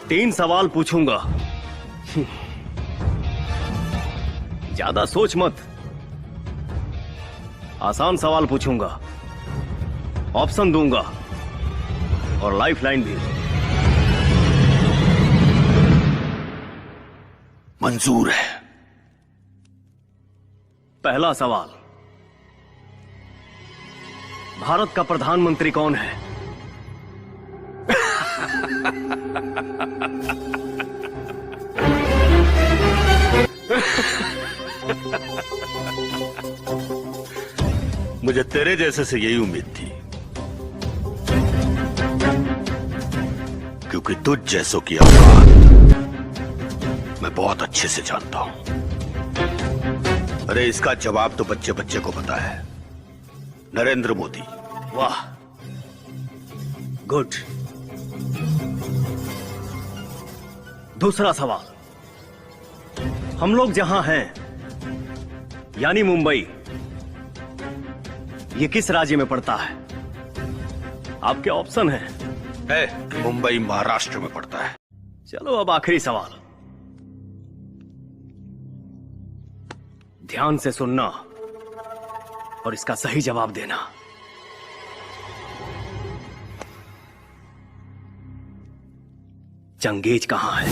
तीन सवाल पूछूंगा, ज्यादा सोच मत। आसान सवाल पूछूंगा, ऑप्शन दूंगा और लाइफ लाइन भी। मंजूर है। पहला सवाल, भारत का प्रधानमंत्री कौन है? मुझे तेरे जैसे से यही उम्मीद थी, क्योंकि तुझ जैसों की औकात मैं बहुत अच्छे से जानता हूं। अरे इसका जवाब तो बच्चे बच्चे को पता है, नरेंद्र मोदी। वाह, गुड। दूसरा सवाल, हम लोग जहां हैं यानी मुंबई, ये किस राज्य में पड़ता है? आपके ऑप्शन हैं। मुंबई महाराष्ट्र में पड़ता है। चलो अब आखिरी सवाल, ध्यान से सुनना और इसका सही जवाब देना। चंगेज कहां है?